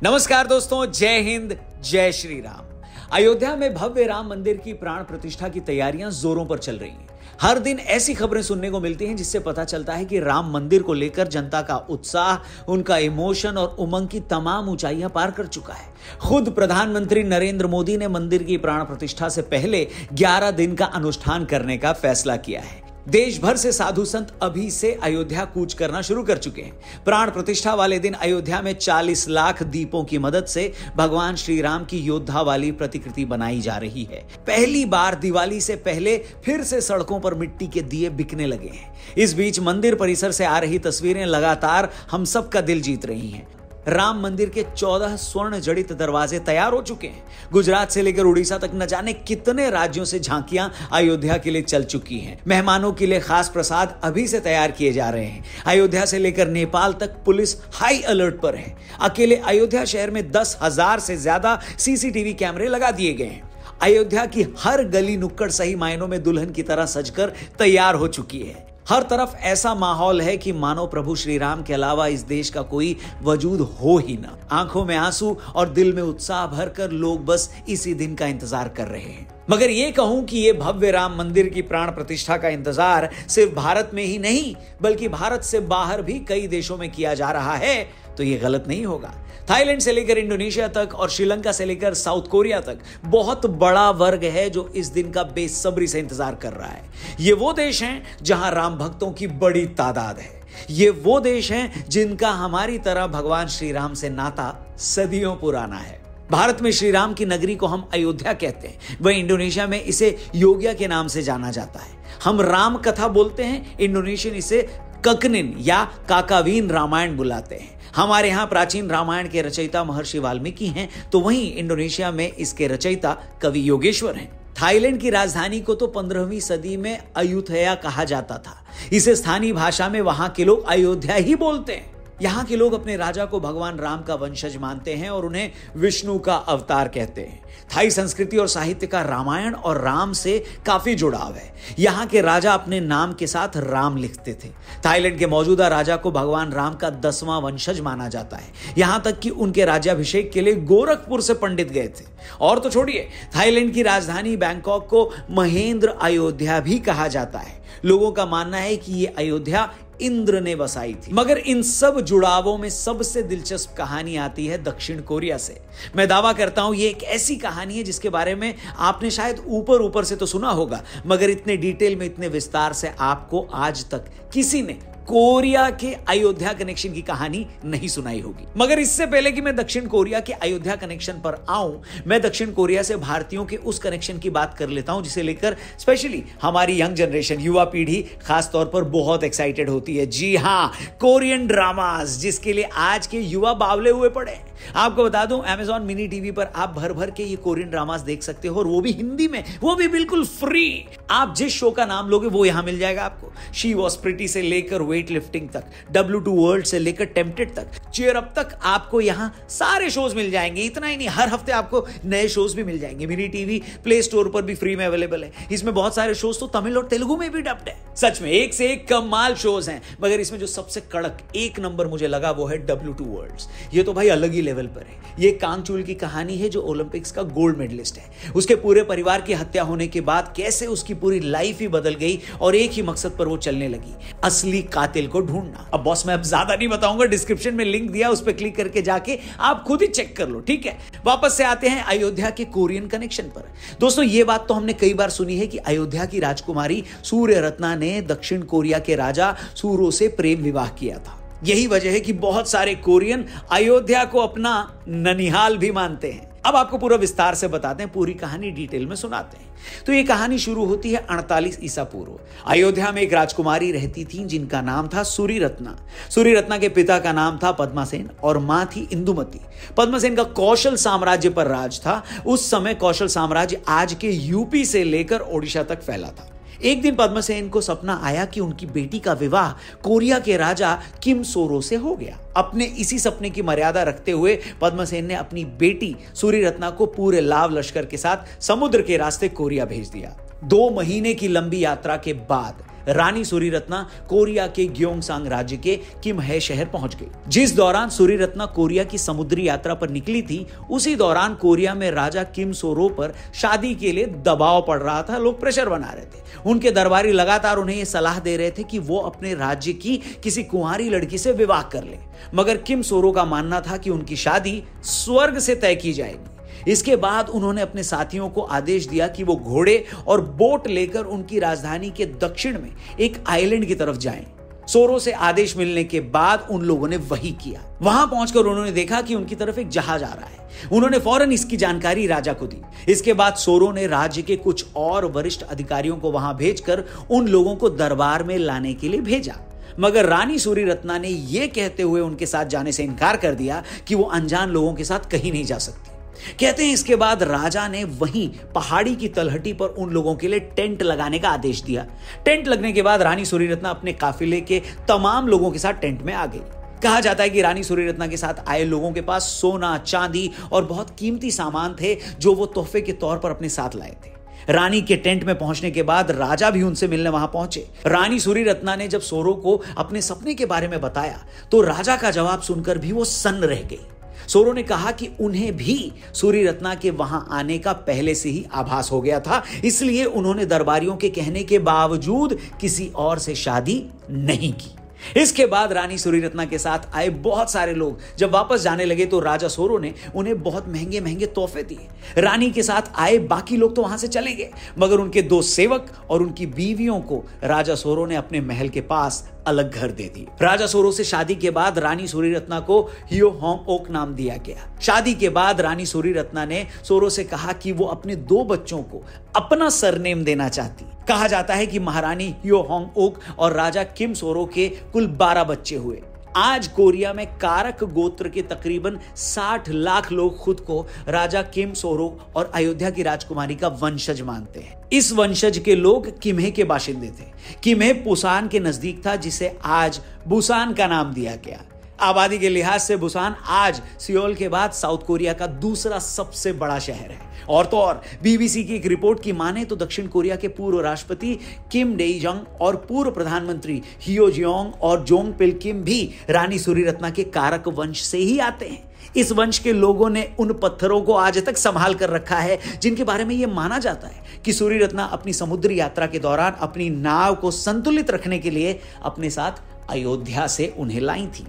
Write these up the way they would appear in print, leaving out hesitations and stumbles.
नमस्कार दोस्तों, जय हिंद, जय श्री राम। अयोध्या में भव्य राम मंदिर की प्राण प्रतिष्ठा की तैयारियां जोरों पर चल रही हैं। हर दिन ऐसी खबरें सुनने को मिलती हैं जिससे पता चलता है कि राम मंदिर को लेकर जनता का उत्साह, उनका इमोशन और उमंग की तमाम ऊंचाइयां पार कर चुका है। खुद प्रधानमंत्री नरेंद्र मोदी ने मंदिर की प्राण प्रतिष्ठा से पहले 11 दिन का अनुष्ठान करने का फैसला किया है। देश भर से साधु संत अभी से अयोध्या कूच करना शुरू कर चुके हैं। प्राण प्रतिष्ठा वाले दिन अयोध्या में 40 लाख दीपों की मदद से भगवान श्री राम की योद्धा वाली प्रतिकृति बनाई जा रही है। पहली बार दिवाली से पहले फिर से सड़कों पर मिट्टी के दिए बिकने लगे हैं। इस बीच मंदिर परिसर से आ रही तस्वीरें लगातार हम सबका दिल जीत रही हैं। राम मंदिर के 14 स्वर्ण जड़ित दरवाजे तैयार हो चुके हैं। गुजरात से लेकर उड़ीसा तक न जाने कितने राज्यों से झांकियां अयोध्या के लिए चल चुकी हैं। मेहमानों के लिए खास प्रसाद अभी से तैयार किए जा रहे हैं। अयोध्या से लेकर नेपाल तक पुलिस हाई अलर्ट पर है। अकेले अयोध्या शहर में 10,000 से ज्यादा सीसीटीवी कैमरे लगा दिए गए हैं। अयोध्या की हर गली नुक्कड़ सही मायनों में दुल्हन की तरह सजकर तैयार हो चुकी है। हर तरफ ऐसा माहौल है कि मानो प्रभु श्री राम के अलावा इस देश का कोई वजूद हो ही ना। आंखों में आंसू और दिल में उत्साह भरकर लोग बस इसी दिन का इंतजार कर रहे हैं। मगर ये कहूं कि ये भव्य राम मंदिर की प्राण प्रतिष्ठा का इंतजार सिर्फ भारत में ही नहीं बल्कि भारत से बाहर भी कई देशों में किया जा रहा है तो ये गलत नहीं होगा। थाईलैंड से लेकर इंडोनेशिया तक और श्रीलंका से लेकर साउथ कोरिया तक बहुत बड़ा वर्ग है जो इस दिन का बेसब्री से इंतजार कर रहा है। ये वो देश हैं जहां राम भक्तों की बड़ी तादाद है। ये वो देश हैं जिनका हमारी तरह भगवान श्री राम से नाता सदियों पुराना है। भारत में श्री राम की नगरी को हम अयोध्या कहते हैं, वहीं इंडोनेशिया में इसे योग्या के नाम से जाना जाता है। हम राम कथा बोलते हैं, इंडोनेशियन इसे ककनिन या काकावीन रामायण बुलाते हैं। हमारे यहाँ प्राचीन रामायण के रचयिता महर्षि वाल्मीकि हैं तो वहीं इंडोनेशिया में इसके रचयिता कवि योगेश्वर हैं। थाईलैंड की राजधानी को तो 15वीं सदी में अयुथया कहा जाता था। इसे स्थानीय भाषा में वहां के लोग अयोध्या ही बोलते हैं। यहाँ के लोग अपने राजा को भगवान राम का वंशज मानते हैं और उन्हें विष्णु का अवतार कहते हैं। थाई संस्कृति और साहित्य का रामायण और राम से काफी जुड़ाव है। यहाँ के राजा अपने नाम के साथ राम लिखते थे। थाईलैंड के मौजूदा राजा को भगवान राम का 10वां वंशज माना जाता है। यहाँ तक कि उनके राज्याभिषेक के लिए गोरखपुर से पंडित गए थे। और तो छोड़िए, थाईलैंड की राजधानी बैंकॉक को महेंद्र अयोध्या भी कहा जाता है। लोगों का मानना है कि ये अयोध्या इंद्र ने बसाई थी। मगर इन सब जुड़ावों में सबसे दिलचस्प कहानी आती है दक्षिण कोरिया से। मैं दावा करता हूं ये एक ऐसी कहानी है जिसके बारे में आपने शायद ऊपर ऊपर से तो सुना होगा, मगर इतने डिटेल में, इतने विस्तार से आपको आज तक किसी ने कोरिया के अयोध्या कनेक्शन की कहानी नहीं सुनाई होगी। मगर इससे पहले कि मैं दक्षिण कोरिया के अयोध्या कनेक्शन पर आऊं, मैं दक्षिण कोरिया से भारतीयों के उस कनेक्शन की बात कर लेता हूं जिसे लेकर स्पेशली हमारी यंग जनरेशन, युवा पीढ़ी खास तौर पर बहुत एक्साइटेड होती है। जी हां, कोरियन ड्रामास, जिसके लिए आज के युवा बावले हुए पड़े हैं। आपको बता दूं, Amazon मिनी टीवी पर आप भर भर के ये कोरियन ड्रामास देख सकते हो, और वो भी हिंदी में, वो भी बिल्कुल फ्री। आप जिस शो का नाम लोगे वो यहां मिल जाएगा आपको। शी वॉज प्रिटी से लेकर वेट लिफ्टिंग तक, W2 वर्ल्ड से लेकर टेम्पटेड तक, चीयर अप तक आपको यहां सारे शोज मिल जाएंगे। इतना ही नहीं, हर हफ्ते आपको नए शोज भी मिल जाएंगे। मिनी टीवी प्ले स्टोर पर भी फ्री में अवेलेबल है। इसमें बहुत सारे शोज तो तमिल और तेलुगु में भी डब्ड है। सच में एक से एक कमाल शोज हैं। मगर इसमें जो सबसे कड़क एक नंबर मुझे लगा वो है W2 वर्ल्ड। ये तो भाई अलग ही लेवल पर है। ये कांगचुल की कहानी है जो ओलंपिक्स का गोल्ड मेडलिस्ट है। उसके पूरे परिवार की हत्या होने के बाद कैसे उसकी पूरी लाइफ ही बदल गई और एक ही मकसद पर वो चलने लगी, असली कातिल को ढूंढना। अब बॉस, मैं अब ज्यादा नहीं बताऊंगा, डिस्क्रिप्शन में लिंक दिया, उस पर क्लिक करके जाके आप खुद ही चेक कर लो, ठीक है। वापस से आते हैं अयोध्या के कोरियन कनेक्शन पर। दोस्तों, ये बात तो हमने कई बार सुनी है कि अयोध्या की राजकुमारी सूर्य रत्ना ने दक्षिण कोरिया के राजा सूरो से प्रेम विवाह किया था। यही वजह है कि बहुत सारे कोरियन अयोध्या को अपना ननिहाल भी मानते हैं। अब आपको पूरा विस्तार से बताते हैं, पूरी कहानी डिटेल में सुनाते हैं। तो ये कहानी शुरू होती है 48 ईसा पूर्व। अयोध्या में एक राजकुमारी रहती थी जिनका नाम था सूरी रत्ना। सूरी रत्ना के पिता का नाम था पद्मासेन और मां थी इंदुमती। पद्मासेन का कौशल साम्राज्य पर राज था। उस समय कौशल साम्राज्य आज के यूपी से लेकर ओडिशा तक फैला था। एक दिन पद्मसेन को सपना आया कि उनकी बेटी का विवाह कोरिया के राजा किम सोरो से हो गया। अपने इसी सपने की मर्यादा रखते हुए पद्मसेन ने अपनी बेटी सूरी रत्ना को पूरे लाव लश्कर के साथ समुद्र के रास्ते कोरिया भेज दिया। 2 महीने की लंबी यात्रा के बाद रानी सूरीरत्ना कोरिया के ग्योंगसांग राज्य के किमहे शहर पहुंच गई। जिस दौरान सूरीरत्ना कोरिया की समुद्री यात्रा पर निकली थी, उसी दौरान कोरिया में राजा किम सोरो पर शादी के लिए दबाव पड़ रहा था। लोग प्रेशर बना रहे थे। उनके दरबारी लगातार उन्हें यह सलाह दे रहे थे कि वो अपने राज्य की किसी कुंवारी लड़की से विवाह कर ले, मगर किम सोरो का मानना था कि उनकी शादी स्वर्ग से तय की जाएगी। इसके बाद उन्होंने अपने साथियों को आदेश दिया कि वो घोड़े और बोट लेकर उनकी राजधानी के दक्षिण में एक आइलैंड की तरफ जाएं। सोरो से आदेश मिलने के बाद उन लोगों ने वही किया। वहां पहुंचकर उन्होंने देखा कि उनकी तरफ एक जहाज आ रहा है। उन्होंने फौरन इसकी जानकारी राजा को दी। इसके बाद सोरो ने राज्य के कुछ और वरिष्ठ अधिकारियों को वहां भेजकर उन लोगों को दरबार में लाने के लिए भेजा, मगर रानी सूरीरत्ना ने यह कहते हुए उनके साथ जाने से इनकार कर दिया कि वो अनजान लोगों के साथ कहीं नहीं जा सकती। कहते हैं इसके बाद राजा ने वहीं पहाड़ी की तलहटी पर उन लोगों के लिए टेंट लगाने का आदेश दिया। टेंट लगने के बाद रानी सूरीरत्ना अपने काफिले के तमाम लोगों के साथ टेंट में आ गई। कहा जाता है कि रानी सूरीरत्ना के साथ आए लोगों के पास सोना, चांदी और बहुत कीमती सामान थे जो वो तोहफे के तौर पर अपने साथ लाए थे। रानी के टेंट में पहुंचने के बाद राजा भी उनसे मिलने वहां पहुंचे। रानी सूरीरत्ना ने जब सोरो को अपने सपने के बारे में बताया तो राजा का जवाब सुनकर भी वो सन्न रह गई। सोरो ने कहा कि उन्हें भी सूरीरत्ना के वहां आने का पहले से ही आभास हो गया था, इसलिए उन्होंने दरबारियों के कहने के बावजूद किसी और से शादी नहीं की। इसके बाद रानी सूरीरत्ना के साथ आए बहुत सारे लोग जब वापस जाने लगे तो राजा सोरो ने उन्हें बहुत महंगे महंगे तोहफे दिए। रानी के साथ आए बाकी लोग तो वहां से चले गए, मगर उनके 2 सेवक और उनकी बीवियों को राजा सोरो ने अपने महल के पास अलग घर दे दिए। राजा सोरो से शादी के बाद रानी सूरीरत्ना को हियो होंग ओक नाम दिया गया। शादी के बाद रानी सूरीरत्ना ने सोरो से कहा कि वो अपने 2 बच्चों को अपना सरनेम देना चाहती। कहा जाता है कि महारानी हियो होंग ओक और राजा किम सोरो के कुल 12 बच्चे हुए। आज कोरिया में कारक गोत्र के तकरीबन 60 लाख लोग खुद को राजा किम सोरो और अयोध्या की राजकुमारी का वंशज मानते हैं। इस वंशज के लोग किम्हे के बाशिंदे थे। किम्हे पुसान के नजदीक था, जिसे आज बुसान का नाम दिया गया। आबादी के लिहाज से बुसान आज सियोल के बाद साउथ कोरिया का दूसरा सबसे बड़ा शहर है। और तो और बीबीसी की एक रिपोर्ट की माने तो दक्षिण कोरिया के पूर्व राष्ट्रपति किम डेई जंग और पूर्व प्रधानमंत्री हियो जियोंग और जोंग पिल किम भी रानी सूरीरत्ना के कारक वंश से ही आते हैं। इस वंश के लोगों ने उन पत्थरों को आज तक संभाल कर रखा है जिनके बारे में यह माना जाता है कि सूरीरत्ना अपनी समुद्री यात्रा के दौरान अपनी नाव को संतुलित रखने के लिए अपने साथ अयोध्या से उन्हें लाई थी।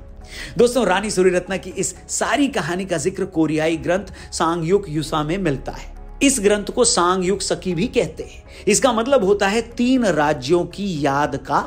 दोस्तों, रानी सूरीरत्ना की इस सारी कहानी का जिक्र कोरियाई ग्रंथ सांगयुक युसा में मिलता है। इस ग्रंथ को सांगयुक सकी भी कहते हैं। इसका मतलब होता है 3 राज्यों की याद का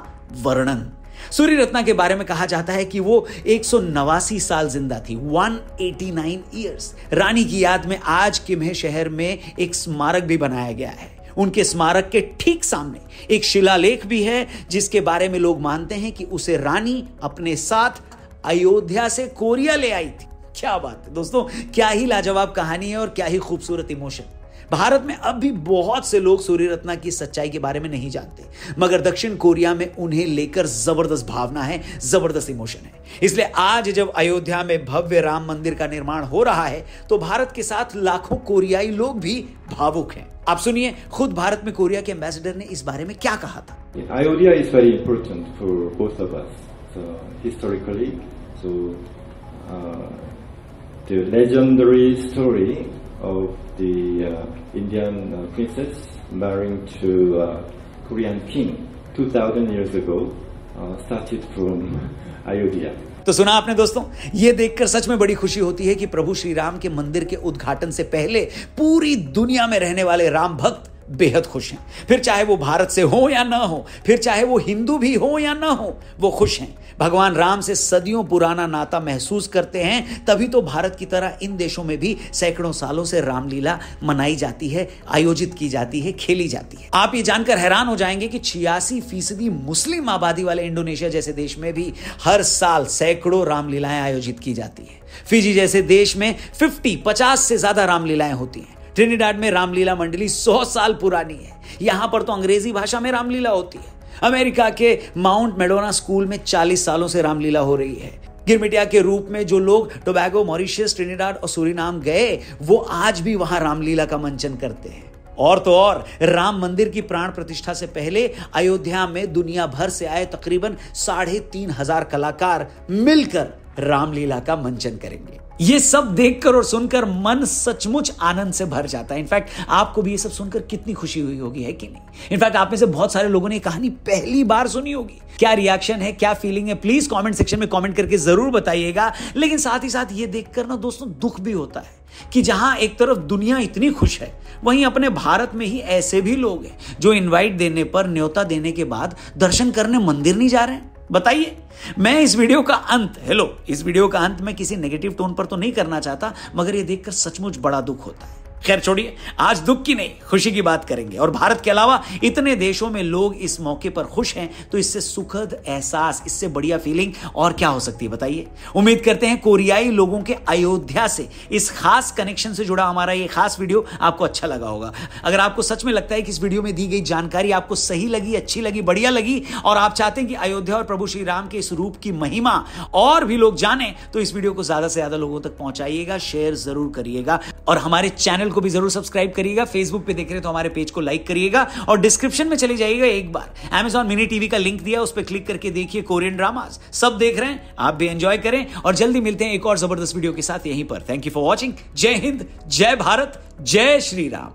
वर्णन। सूरीरत्ना के बारे में कहा जाता है कि वो 189 साल जिंदा थी, 189 ईयर्स। रानी की याद में आज किम्हे शहर में एक स्मारक भी बनाया गया है। उनके स्मारक के ठीक सामने एक शिलालेख भी है जिसके बारे में लोग मानते हैं कि उसे रानी अपने साथ अयोध्या से कोरिया ले आई थी। क्या बात है दोस्तों, क्या ही लाजवाब कहानी है और क्या ही खूबसूरत इमोशन। भारत में अब भी बहुत से लोग सूरीरत्ना की सच्चाई के बारे में नहीं जानते, मगर दक्षिण कोरिया में उन्हें लेकर जबरदस्त भावना है, जबरदस्त इमोशन है। इसलिए आज जब अयोध्या में भव्य राम मंदिर का निर्माण हो रहा है तो भारत के साथ लाखों कोरियाई लोग भी भावुक हैं। आप सुनिए खुद भारत में कोरिया के एम्बेसडर ने इस बारे में क्या कहा था। Ayodhya is very important for both of us historically. So, the legendary story of the Indian princess marrying to Korean king 2000 years ago started from Ayodhya. तो सुना आपने दोस्तों, ये देखकर सच में बड़ी खुशी होती है कि प्रभु श्री राम के मंदिर के उद्घाटन से पहले पूरी दुनिया में रहने वाले राम भक्त बेहद खुश हैं। फिर चाहे वो भारत से हो या ना हो, फिर चाहे वो हिंदू भी हो या ना हो, वो खुश हैं। भगवान राम से सदियों पुराना नाता महसूस करते हैं, तभी तो भारत की तरह इन देशों में भी सैकड़ों सालों से रामलीला मनाई जाती है, आयोजित की जाती है, खेली जाती है। आप ये जानकर हैरान हो जाएंगे कि 86% मुस्लिम आबादी वाले इंडोनेशिया जैसे देश में भी हर साल सैकड़ों रामलीलाएं आयोजित की जाती है। फिजी जैसे देश में 50 से ज्यादा रामलीलाएं होती हैं। ट्रिनिडाड में रामलीला मंडली 100 साल पुरानी है। यहां पर तो अंग्रेजी भाषा में रामलीला होती है। अमेरिका के माउंट मेडोना स्कूल में 40 सालों से रामलीला हो रही है। गिरमिटिया के रूप में जो लोग टोबैगो, मॉरिशस, ट्रिनिडाड और सूरीनाम गए, वो आज भी वहां रामलीला का मंचन करते हैं। और तो और राम मंदिर की प्राण प्रतिष्ठा से पहले अयोध्या में दुनिया भर से आए तकरीबन 3,500 कलाकार मिलकर रामलीला का मंचन करेंगे। ये सब देखकर और सुनकर मन सचमुच आनंद से भर जाता है। इनफैक्ट आपको भी ये सब सुनकर कितनी खुशी हुई होगी, है कि नहीं? इनफैक्ट आप में से बहुत सारे लोगों ने ये कहानी पहली बार सुनी होगी। क्या रिएक्शन है, क्या फीलिंग है, प्लीज कमेंट सेक्शन में कमेंट करके जरूर बताइएगा। लेकिन साथ ही साथ ये देखकर ना दोस्तों दुख भी होता है कि जहां एक तरफ दुनिया इतनी खुश है, वहीं अपने भारत में ही ऐसे भी लोग हैं जो इनवाइट देने पर, न्योता देने के बाद दर्शन करने मंदिर नहीं जा रहे हैं। बताइए, मैं इस वीडियो का अंत मैं किसी नेगेटिव टोन पर तो नहीं करना चाहता, मगर यह देखकर सचमुच बड़ा दुख होता है। खैर छोड़िए, आज दुख की नहीं खुशी की बात करेंगे। और भारत के अलावा इतने देशों में लोग इस मौके पर खुश हैं, तो इससे सुखद एहसास, इससे बढ़िया फीलिंग और क्या हो सकती है, बताइए। उम्मीद करते हैं कोरियाई लोगों के अयोध्या से इस खास कनेक्शन से जुड़ा हमारा ये खास वीडियो आपको अच्छा लगा होगा। अगर आपको सच में लगता है कि इस वीडियो में दी गई जानकारी आपको सही लगी, अच्छी लगी, बढ़िया लगी, और आप चाहते हैं कि अयोध्या और प्रभु श्री राम के इस रूप की महिमा और भी लोग जाने, तो इस वीडियो को ज्यादा से ज्यादा लोगों तक पहुंचाइएगा, शेयर जरूर करिएगा और हमारे चैनल को भी जरूर सब्सक्राइब करिएगा। फेसबुक पे देख रहे हैं तो हमारे पेज को लाइक करिएगा और डिस्क्रिप्शन में चले जाइएगा। एक बार Amazon मिनी टीवी का लिंक दिया, उस पर क्लिक करके देखिए कोरियन ड्रामास। सब देख रहे हैं, आप भी एंजॉय करें और जल्दी मिलते हैं एक और जबरदस्त वीडियो के साथ यहीं पर। Thank you for watching. जय हिंद, जय भारत, जय श्री राम।